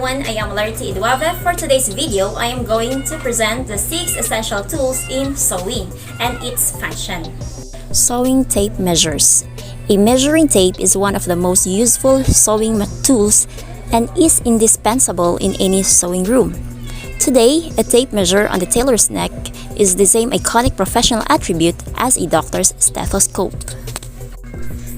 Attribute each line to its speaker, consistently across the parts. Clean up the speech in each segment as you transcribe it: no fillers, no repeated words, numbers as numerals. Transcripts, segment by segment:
Speaker 1: everyone, I am Larity Iduave. For today's video, I am going to present the 6 essential tools in sewing and its function. Sewing tape measures. A measuring tape is one of the most useful sewing tools and is indispensable in any sewing room. Today, a tape measure on the tailor's neck is the same iconic professional attribute as a doctor's stethoscope.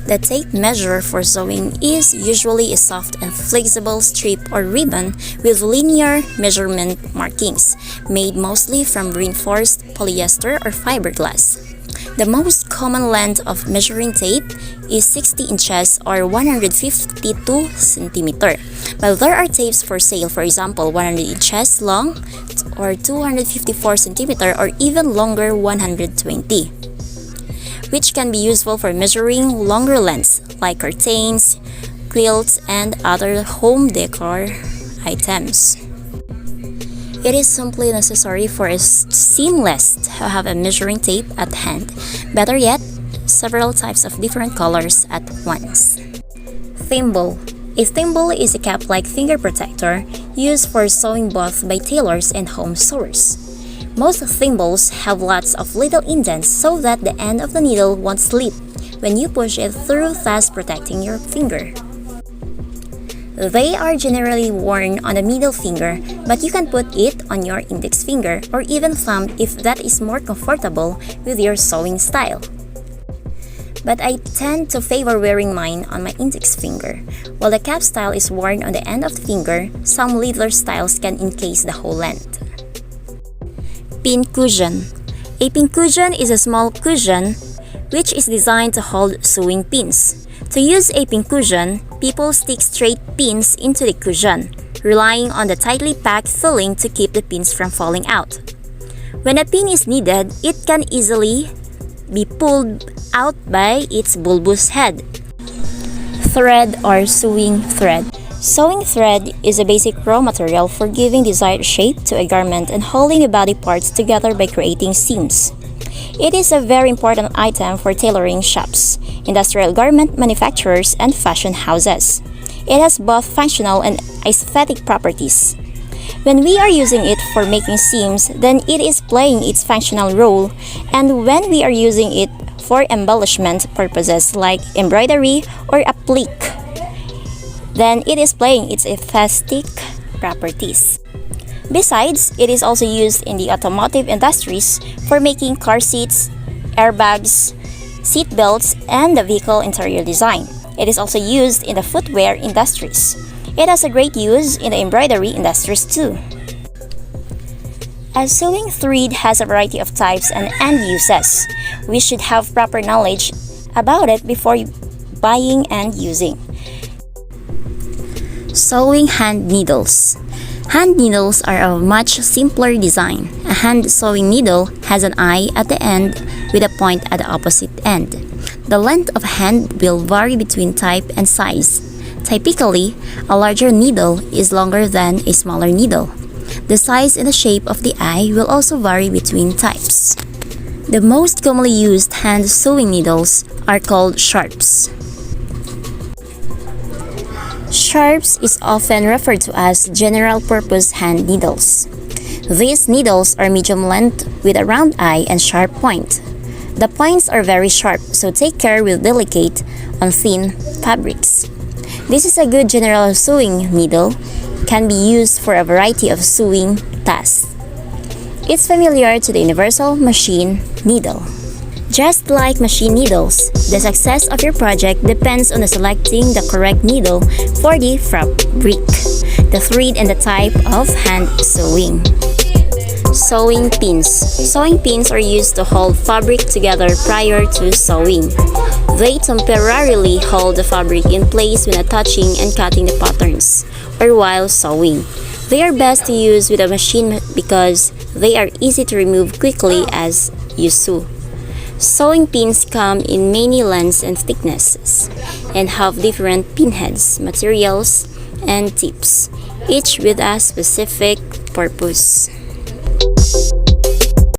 Speaker 1: The tape measure for sewing is usually a soft and flexible strip or ribbon with linear measurement markings, made mostly from reinforced polyester or fiberglass. The most common length of measuring tape is 60 inches or 152 centimeter, but there are tapes for sale, for example, 100 inches long or 254 centimeter or even longer 120. Which can be useful for measuring longer lengths like curtains, quilts, and other home decor items. It is simply necessary for a seamless to have a measuring tape at hand. Better yet, several types of different colors at once. Thimble. A thimble is a cap-like finger protector used for sewing both by tailors and home sewers. Most thimbles have lots of little indents so that the end of the needle won't slip when you push it through, thus protecting your finger. They are generally worn on the middle finger, but you can put it on your index finger or even thumb if that is more comfortable with your sewing style. But I tend to favor wearing mine on my index finger. While the cap style is worn on the end of the finger, some leather styles can encase the whole length. Pin cushion. A pin cushion is a small cushion which is designed to hold sewing pins. To use a pin cushion, people stick straight pins into the cushion, relying on the tightly packed filling to keep the pins from falling out. When a pin is needed, it can easily be pulled out by its bulbous head. Thread or sewing thread. Sewing thread is a basic raw material for giving desired shape to a garment and holding the body parts together by creating seams. It is a very important item for tailoring shops, industrial garment manufacturers, and fashion houses. It has both functional and aesthetic properties. When we are using it for making seams, then it is playing its functional role, and when we are using it for embellishment purposes like embroidery or applique, then it is playing its aesthetic properties. Besides, it is also used in the automotive industries for making car seats, airbags, seat belts, and the vehicle interior design. It is also used in the footwear industries. It has a great use in the embroidery industries too. As sewing thread has a variety of types and end uses, we should have proper knowledge about it before buying and using. Sewing hand needles. Hand needles are of much simpler design. A hand sewing needle has an eye at the end with a point at the opposite end. The length of a hand will vary between type and size. Typically, a larger needle is longer than a smaller needle. The size and the shape of the eye will also vary between types. The most commonly used hand sewing needles are called sharps. Sharps is often referred to as general-purpose hand needles. These needles are medium length with a round eye and sharp point. The points are very sharp, so take care with delicate on thin fabrics. This is a good general sewing needle, can be used for a variety of sewing tasks. It's familiar to the universal machine needle. Just like machine needles, the success of your project depends on selecting the correct needle for the fabric, the thread, and the type of hand sewing. Sewing pins. Sewing pins are used to hold fabric together prior to sewing. They temporarily hold the fabric in place when attaching and cutting the patterns, or while sewing. They are best to use with a machine because they are easy to remove quickly as you sew. Sewing pins come in many lengths and thicknesses and have different pinheads, materials, and tips, each with a specific purpose.